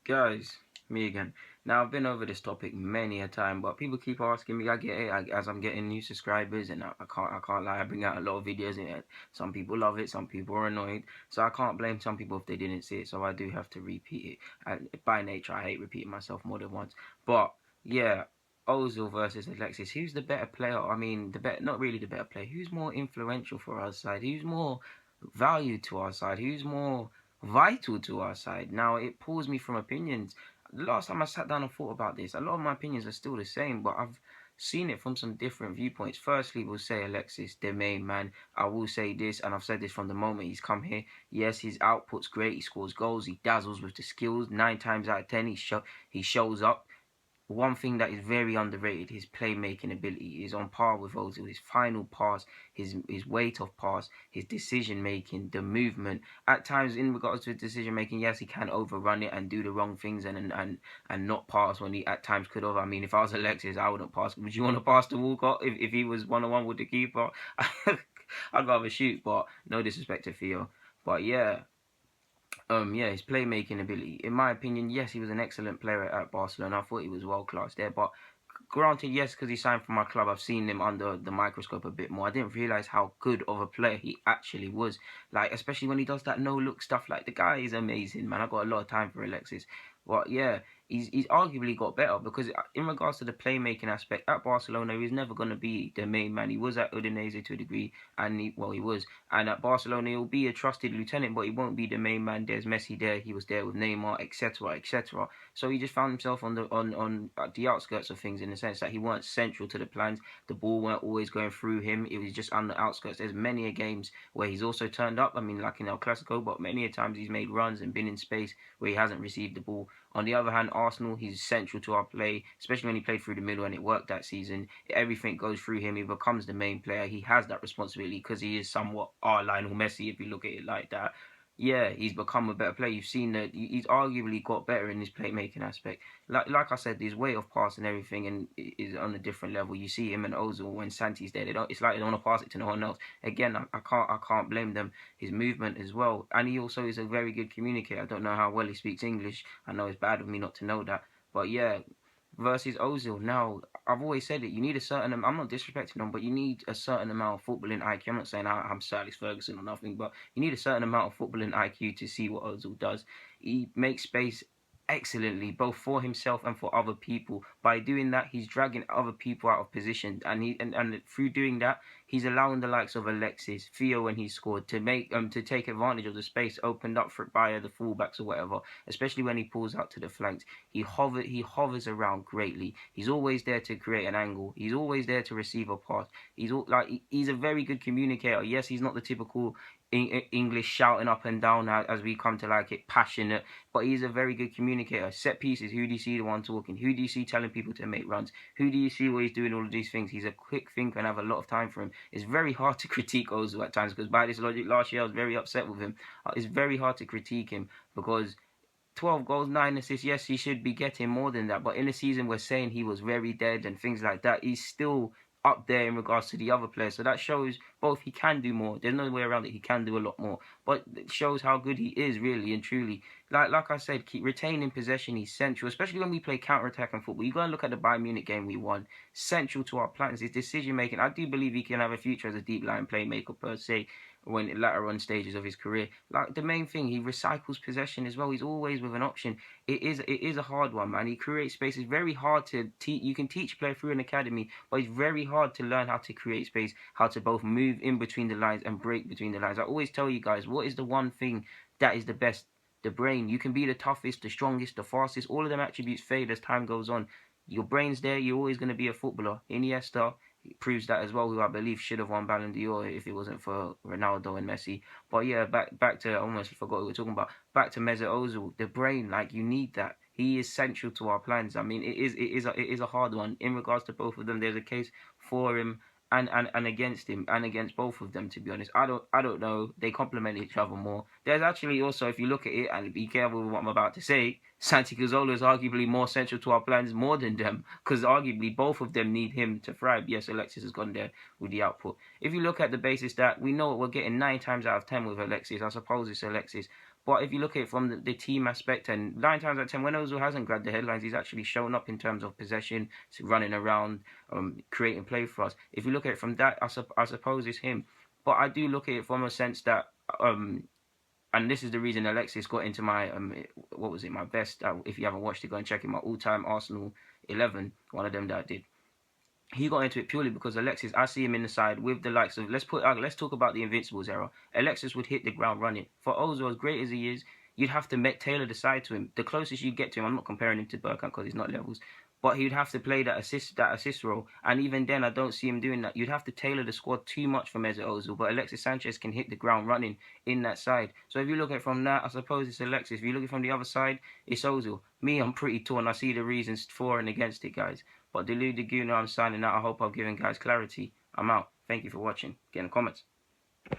Guys, me again. Now I've been over this topic many a time, but people keep asking me. I get it as I'm getting new subscribers, and I can't lie. I bring out a lot of videos, and some people love it, some people are annoyed. So I can't blame some people if they didn't see it. So I do have to repeat it. And by nature, I hate repeating myself more than once. But yeah, Ozil versus Alexis. Who's the better player? I mean, not really the better player. Who's more influential for our side? Who's more valued to our side? Who's more vital to our side? Now, it pulls me from opinions. The last time I sat down and thought about this, a lot of my opinions are still the same, but I've seen it from some different viewpoints. Firstly, we'll say Alexis, the main man. I will say this, and I've said this from the moment he's come here. Yes, his output's great. He scores goals. He dazzles with the skills. 9 times out of 10, he shows up. One thing that is very underrated, his playmaking ability is on par with Ozil. His final pass, his weight of pass, his decision making, the movement. At times, in regards to his decision making, yes, he can overrun it and do the wrong things and not pass when he at times could have. I mean, if I was Alexis, I wouldn't pass. Would you want to pass to Walcott if he was 1-on-1 with the keeper? I'd rather shoot, but no disrespect to Theo. But yeah, his playmaking ability. In my opinion, yes, he was an excellent player at Barcelona. I thought he was world class there. But granted, yes, because he signed for my club, I've seen him under the microscope a bit more. I didn't realize how good of a player he actually was. Like, especially when he does that no look stuff. Like, the guy is amazing, man. I got a lot of time for Alexis. But yeah, he's arguably got better because in regards to the playmaking aspect at Barcelona, he was never going to be the main man. He was at Udinese to a degree, and he was. And at Barcelona, he'll be a trusted lieutenant, but he won't be the main man. There's Messi there. He was there with Neymar, etc., etc. So he just found himself on the outskirts of things in the sense that he weren't central to the plans. The ball weren't always going through him. It was just on the outskirts. There's many a games where he's also turned up. I mean, like in El Clasico, but many a times he's made runs and been in space where he hasn't received the ball. On the other hand, Arsenal, he's central to our play, especially when he played through the middle and it worked that season. Everything goes through him. He becomes the main player. He has that responsibility because he is somewhat our Lionel Messi, if you look at it like that. Yeah, he's become a better player. You've seen that he's arguably got better in his playmaking aspect. Like I said, his way of pass and everything and is on a different level. You see him and Ozil when Santi's there. They don't. It's like they don't want to pass it to no one else. Again, I can't blame them. His movement as well, and he also is a very good communicator. I don't know how well he speaks English. I know it's bad of me not to know that, but yeah, versus Ozil. Now, I've always said it. You need a certain. I'm not disrespecting him, but you need a certain amount of footballing IQ. I'm not saying I'm Sir Alex Ferguson or nothing, but you need a certain amount of footballing IQ to see what Ozil does. He makes space excellently, both for himself and for other people. By doing that, he's dragging other people out of position, and through doing that, he's allowing the likes of Alexis, Theo when he scored to take advantage of the space opened up for by the fullbacks or whatever. Especially when he pulls out to the flanks, he hovers around greatly. He's always there to create an angle. He's always there to receive a pass. He's a very good communicator. Yes, he's not the typical English shouting up and down as we come to like it, passionate, but he's a very good communicator. Set pieces, who do you see the one talking? Who do you see telling people to make runs? Who do you see where he's doing all of these things? He's a quick thinker and have a lot of time for him. It's very hard to critique Ozil at times because by this logic, last year I was very upset with him. It's very hard to critique him because 12 goals, 9 assists. Yes, he should be getting more than that. But in the season, we're saying he was very dead and things like that. He's still up there in regards to the other players. So that shows both he can do more. There's no way around it. He can do a lot more. But it shows how good he is, really and truly. Like I said, keep retaining possession. He's central, especially when we play counter-attacking football. You go and look at the Bayern Munich game we won. Central to our plans. His decision-making. I do believe he can have a future as a deep line playmaker per se when latter on stages of his career. Like the main thing, he recycles possession as well. He's always with an option. It is a hard one, man. He creates space. It's very hard to teach. You can teach a player through an academy, but it's very hard to learn how to create space, how to both move in between the lines and break between the lines. I always tell you guys, what is the one thing that is the best? The brain. You can be the toughest, the strongest, the fastest. All of them attributes fade as time goes on. Your brain's there. You're always going to be a footballer. Iniesta proves that as well, who I believe should have won Ballon d'Or if it wasn't for Ronaldo and Messi. But yeah, back to, I almost forgot what we were talking about. Back to Mesut Ozil, the brain, like you need that. He is central to our plans. I mean, it is a hard one in regards to both of them. There's a case for him and against him and against both of them. To be honest, I don't know. They complement each other more. There's actually also, if you look at it and be careful with what I'm about to say, Santi Cazorla is arguably more central to our plans more than them because arguably both of them need him to thrive. Yes, Alexis has gone there with the output. If you look at the basis that we know what we're getting 9 times out of 10 with Alexis, I suppose it's Alexis. But if you look at it from the team aspect, and 9 times out of 10, when Ozil hasn't grabbed the headlines, he's actually shown up in terms of possession, running around, creating play for us. If you look at it from that, I suppose it's him. But I do look at it from a sense that, and this is the reason Alexis got into my, what was it, my best, if you haven't watched it, go and check it, my all-time Arsenal 11, one of them that I did. He got into it purely because Alexis, I see him in the side with the likes of, let's talk about the Invincibles era. Alexis would hit the ground running. For Ozil, as great as he is, you'd have to tailor the side to him. The closest you get to him, I'm not comparing him to Bergkamp because he's not levels, but he'd have to play that assist role. And even then, I don't see him doing that. You'd have to tailor the squad too much for Mesut Ozil, but Alexis Sanchez can hit the ground running in that side. So if you look at it from that, I suppose it's Alexis. If you look at it from the other side, it's Ozil. Me, I'm pretty torn. I see the reasons for and against it, guys. But Delu Daguna, I'm signing out. I hope I've given guys clarity. I'm out. Thank you for watching. Get in the comments.